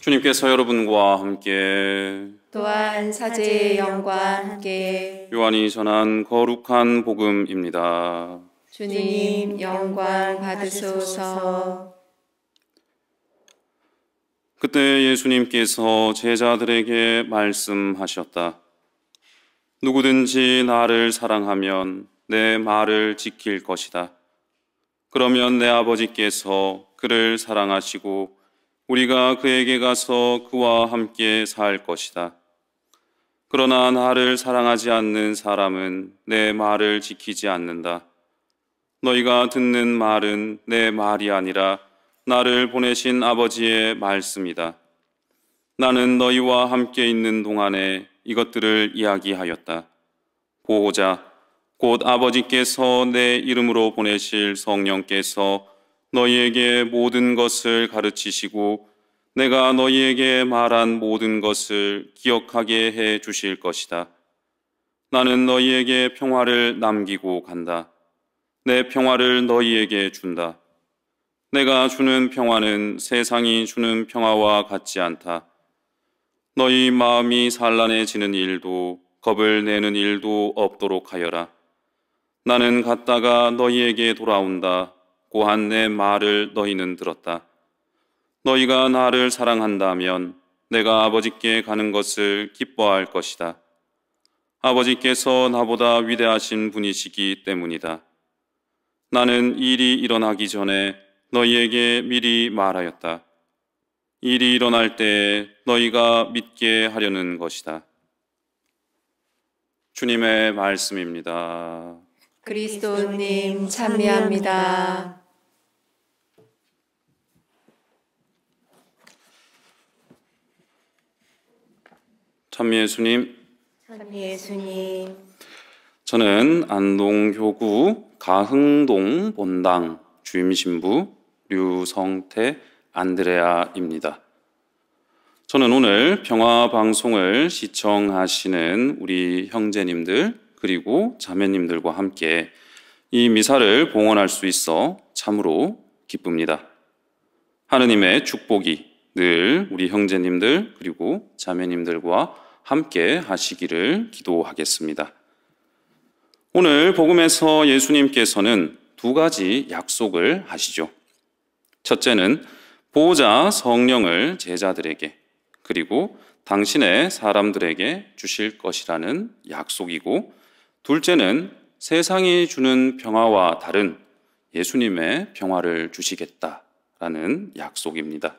주님께서 여러분과 함께 또한 사제의 영과 함께 요한이 전한 거룩한 복음입니다. 주님 영광 받으소서. 그때 예수님께서 제자들에게 말씀하셨다. 누구든지 나를 사랑하면 내 말을 지킬 것이다. 그러면 내 아버지께서 그를 사랑하시고 우리가 그에게 가서 그와 함께 살 것이다. 그러나 나를 사랑하지 않는 사람은 내 말을 지키지 않는다. 너희가 듣는 말은 내 말이 아니라 나를 보내신 아버지의 말씀이다. 나는 너희와 함께 있는 동안에 이것들을 이야기하였다. 보호자, 곧 아버지께서 내 이름으로 보내실 성령께서 너희에게 모든 것을 가르치시고 내가 너희에게 말한 모든 것을 기억하게 해 주실 것이다. 나는 너희에게 평화를 남기고 간다. 내 평화를 너희에게 준다. 내가 주는 평화는 세상이 주는 평화와 같지 않다. 너희 마음이 산란해지는 일도 겁을 내는 일도 없도록 하여라. 나는 갔다가 너희에게 돌아온다. 고한 내 말을 너희는 들었다. 너희가 나를 사랑한다면 내가 아버지께 가는 것을 기뻐할 것이다. 아버지께서 나보다 위대하신 분이시기 때문이다. 나는 일이 일어나기 전에 너희에게 미리 말하였다. 일이 일어날 때에 너희가 믿게 하려는 것이다. 주님의 말씀입니다. 그리스도님 찬미합니다. 찬미 예수님, 찬미 예수님. 저는 안동교구 가흥동 본당 주임신부 류성태 안드레아입니다. 저는 오늘 평화방송을 시청하시는 우리 형제님들 그리고 자매님들과 함께 이 미사를 봉헌할 수 있어 참으로 기쁩니다. 하느님의 축복이 늘 우리 형제님들 그리고 자매님들과 함께 하시기를 기도하겠습니다. 오늘 복음에서 예수님께서는 두 가지 약속을 하시죠. 첫째는 보호자 성령을 제자들에게 그리고 당신의 사람들에게 주실 것이라는 약속이고, 둘째는 세상이 주는 평화와 다른 예수님의 평화를 주시겠다라는 약속입니다.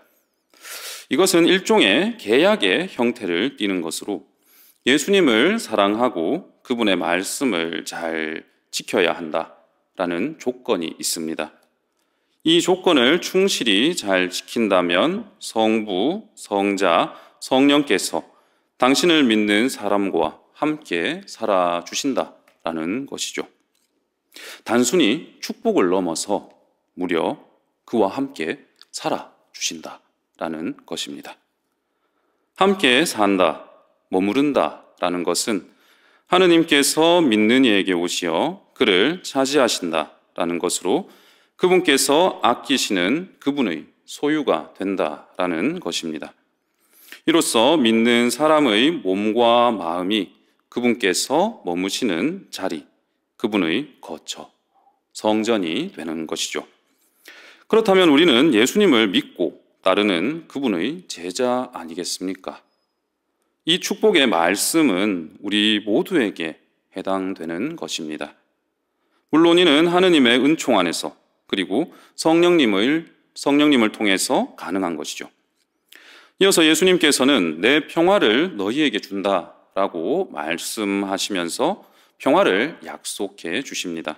이것은 일종의 계약의 형태를 띠는 것으로 예수님을 사랑하고 그분의 말씀을 잘 지켜야 한다라는 조건이 있습니다. 이 조건을 충실히 잘 지킨다면 성부, 성자, 성령께서 당신을 믿는 사람과 함께 살아주신다라는 것이죠. 단순히 축복을 넘어서 무려 그와 함께 살아주신다라는 것입니다. 함께 산다, 머무른다라는 것은 하느님께서 믿는 이에게 오시어 그를 차지하신다라는 것으로 그분께서 아끼시는 그분의 소유가 된다라는 것입니다. 이로써 믿는 사람의 몸과 마음이 그분께서 머무시는 자리, 그분의 거처, 성전이 되는 것이죠. 그렇다면 우리는 예수님을 믿고 따르는 그분의 제자 아니겠습니까? 이 축복의 말씀은 우리 모두에게 해당되는 것입니다. 물론 이는 하느님의 은총 안에서 그리고 성령님을 통해서 가능한 것이죠. 이어서 예수님께서는 내 평화를 너희에게 준다라고 말씀하시면서 평화를 약속해 주십니다.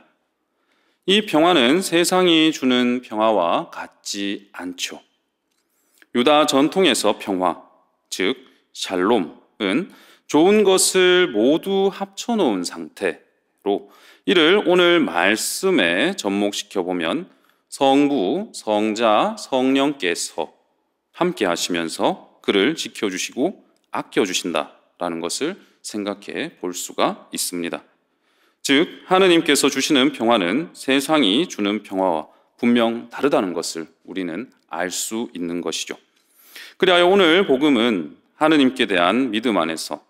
이 평화는 세상이 주는 평화와 같지 않죠. 유다 전통에서 평화, 즉 샬롬은 좋은 것을 모두 합쳐놓은 상태로, 이를 오늘 말씀에 접목시켜 보면 성부, 성자, 성령께서 함께 하시면서 그를 지켜주시고 아껴주신다라는 것을 생각해 볼 수가 있습니다. 즉 하느님께서 주시는 평화는 세상이 주는 평화와 분명 다르다는 것을 우리는 알 수 있는 것이죠. 그리하여 오늘 복음은 하느님께 대한 믿음 안에서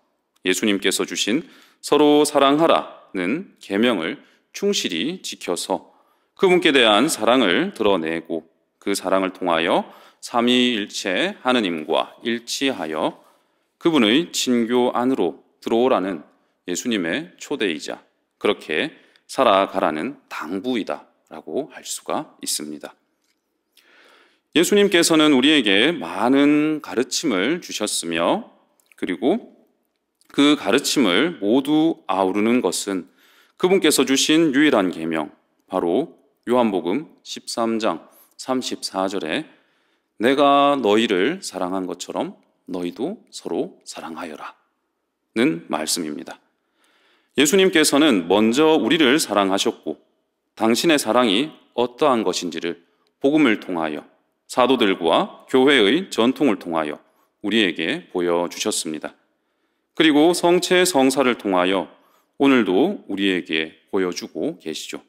예수님께서 주신 서로 사랑하라는 계명을 충실히 지켜서 그분께 대한 사랑을 드러내고 그 사랑을 통하여 삼위일체 하느님과 일치하여 그분의 친교 안으로 들어오라는 예수님의 초대이자 그렇게 살아가라는 당부이다라고 할 수가 있습니다. 예수님께서는 우리에게 많은 가르침을 주셨으며 그리고 그 가르침을 모두 아우르는 것은 그분께서 주신 유일한 계명, 바로 요한복음 13장 34절에 내가 너희를 사랑한 것처럼 너희도 서로 사랑하여라 는 말씀입니다. 예수님께서는 먼저 우리를 사랑하셨고 당신의 사랑이 어떠한 것인지를 복음을 통하여 사도들과 교회의 전통을 통하여 우리에게 보여주셨습니다. 그리고 성체 성사를 통하여 오늘도 우리에게 보여주고 계시죠.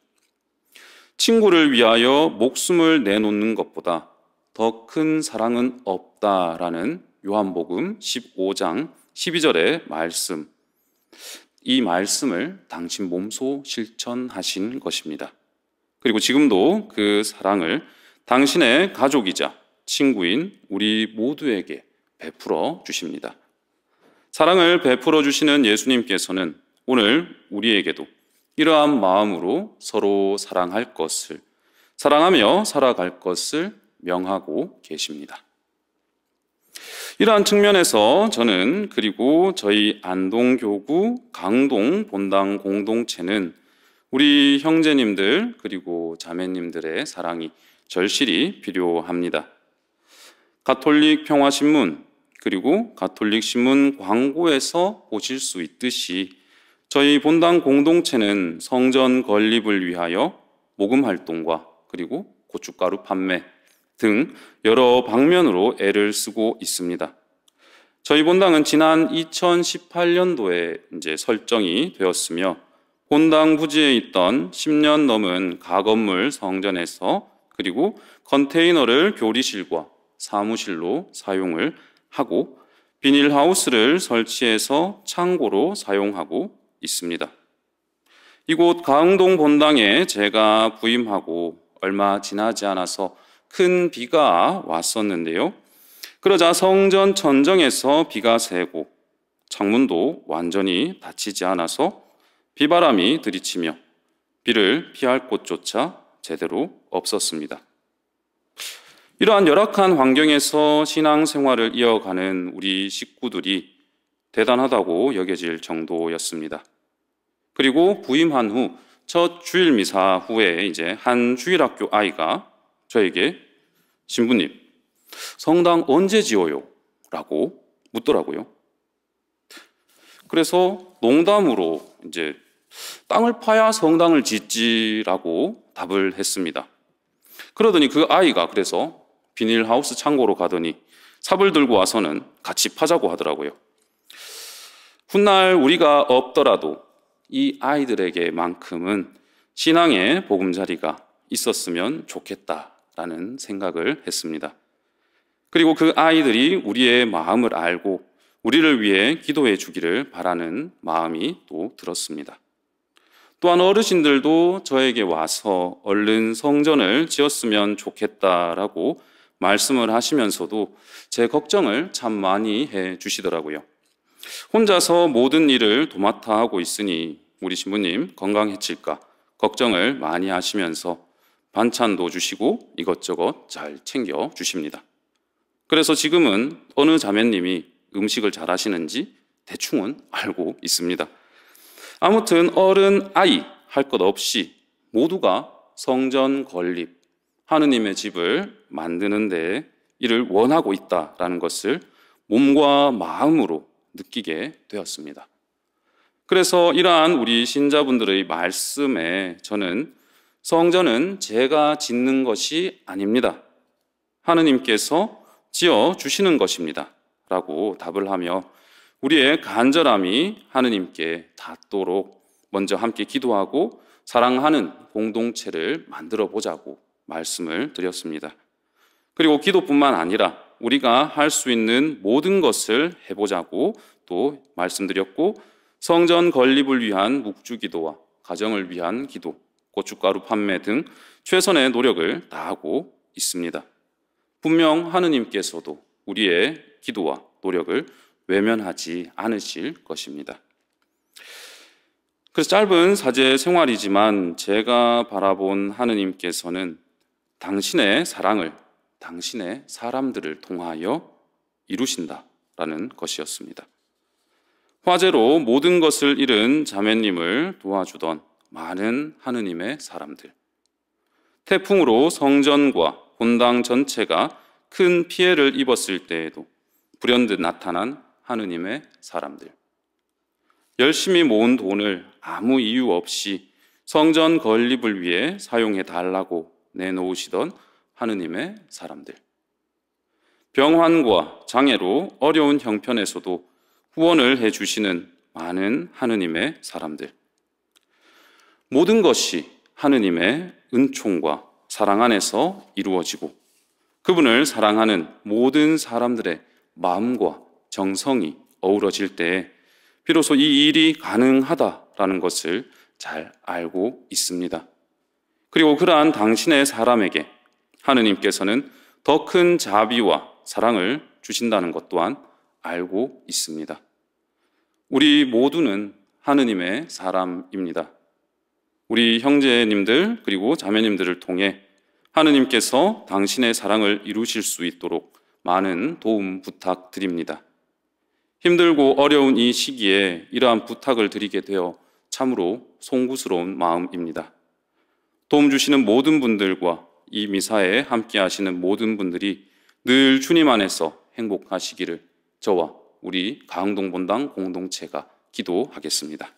친구를 위하여 목숨을 내놓는 것보다 더 큰 사랑은 없다라는 요한복음 15장 12절의 말씀, 이 말씀을 당신 몸소 실천하신 것입니다. 그리고 지금도 그 사랑을 당신의 가족이자 친구인 우리 모두에게 베풀어 주십니다. 사랑을 베풀어 주시는 예수님께서는 오늘 우리에게도 이러한 마음으로 서로 사랑할 것을, 사랑하며 살아갈 것을 명하고 계십니다. 이러한 측면에서 저는 그리고 저희 안동교구 강동 본당 공동체는 우리 형제님들 그리고 자매님들의 사랑이 절실히 필요합니다. 가톨릭 평화신문 그리고 가톨릭 신문 광고에서 보실 수 있듯이 저희 본당 공동체는 성전 건립을 위하여 모금 활동과 그리고 고춧가루 판매 등 여러 방면으로 애를 쓰고 있습니다. 저희 본당은 지난 2018년도에 설정이 되었으며 본당 부지에 있던 10년 넘은 가건물 성전에서 그리고 컨테이너를 교리실과 사무실로 사용을 하고 비닐하우스를 설치해서 창고로 사용하고 있습니다. 이곳 강동 본당에 제가 부임하고 얼마 지나지 않아서 큰 비가 왔었는데요. 그러자 성전 천정에서 비가 새고 창문도 완전히 닫히지 않아서 비바람이 들이치며 비를 피할 곳조차 제대로 없었습니다. 이러한 열악한 환경에서 신앙생활을 이어가는 우리 식구들이 대단하다고 여겨질 정도였습니다. 그리고 부임한 후 첫 주일 미사 후에 한 주일학교 아이가 저에게 신부님, 성당 언제 지어요? 라고 묻더라고요. 그래서 농담으로 땅을 파야 성당을 짓지라고 답을 했습니다. 그러더니 그 아이가 그래서 비닐하우스 창고로 가더니 삽을 들고 와서는 같이 파자고 하더라고요. 훗날 우리가 없더라도 이 아이들에게만큼은 신앙의 보금자리가 있었으면 좋겠다라는 생각을 했습니다. 그리고 그 아이들이 우리의 마음을 알고 우리를 위해 기도해 주기를 바라는 마음이 또 들었습니다. 또한 어르신들도 저에게 와서 얼른 성전을 지었으면 좋겠다라고 말씀을 하시면서도 제 걱정을 참 많이 해 주시더라고요. 혼자서 모든 일을 도맡아 하고 있으니 우리 신부님 건강해질까 걱정을 많이 하시면서 반찬도 주시고 이것저것 잘 챙겨 주십니다. 그래서 지금은 어느 자매님이 음식을 잘 하시는지 대충은 알고 있습니다. 아무튼 어른, 아이 할 것 없이 모두가 성전 건립, 하느님의 집을 만드는 데 이를 원하고 있다라는 것을 몸과 마음으로 느끼게 되었습니다. 그래서 이러한 우리 신자분들의 말씀에 저는 성전은 제가 짓는 것이 아닙니다. 하느님께서 지어 주시는 것입니다. 라고 답을 하며 우리의 간절함이 하느님께 닿도록 먼저 함께 기도하고 사랑하는 공동체를 만들어 보자고 말씀을 드렸습니다. 그리고 기도뿐만 아니라 우리가 할 수 있는 모든 것을 해보자고 또 말씀드렸고, 성전 건립을 위한 묵주기도와 가정을 위한 기도, 고춧가루 판매 등 최선의 노력을 다하고 있습니다. 분명 하느님께서도 우리의 기도와 노력을 외면하지 않으실 것입니다. 그래서 짧은 사제 생활이지만 제가 바라본 하느님께서는 당신의 사랑을 당신의 사람들을 통하여 이루신다라는 것이었습니다. 화재로 모든 것을 잃은 자매님을 도와주던 많은 하느님의 사람들, 태풍으로 성전과 본당 전체가 큰 피해를 입었을 때에도 불현듯 나타난 하느님의 사람들, 열심히 모은 돈을 아무 이유 없이 성전 건립을 위해 사용해 달라고 내놓으시던 하느님의 사람들, 병환과 장애로 어려운 형편에서도 후원을 해주시는 많은 하느님의 사람들, 모든 것이 하느님의 은총과 사랑 안에서 이루어지고 그분을 사랑하는 모든 사람들의 마음과 정성이 어우러질 때에 비로소 이 일이 가능하다라는 것을 잘 알고 있습니다. 그리고 그러한 당신의 사람에게 하느님께서는 더 큰 자비와 사랑을 주신다는 것 또한 알고 있습니다. 우리 모두는 하느님의 사람입니다. 우리 형제님들 그리고 자매님들을 통해 하느님께서 당신의 사랑을 이루실 수 있도록 많은 도움 부탁드립니다. 힘들고 어려운 이 시기에 이러한 부탁을 드리게 되어 참으로 송구스러운 마음입니다. 도움 주시는 모든 분들과 이 미사에 함께 하시는 모든 분들이 늘 주님 안에서 행복하시기를 저와 우리 가흥동 본당 공동체가 기도하겠습니다.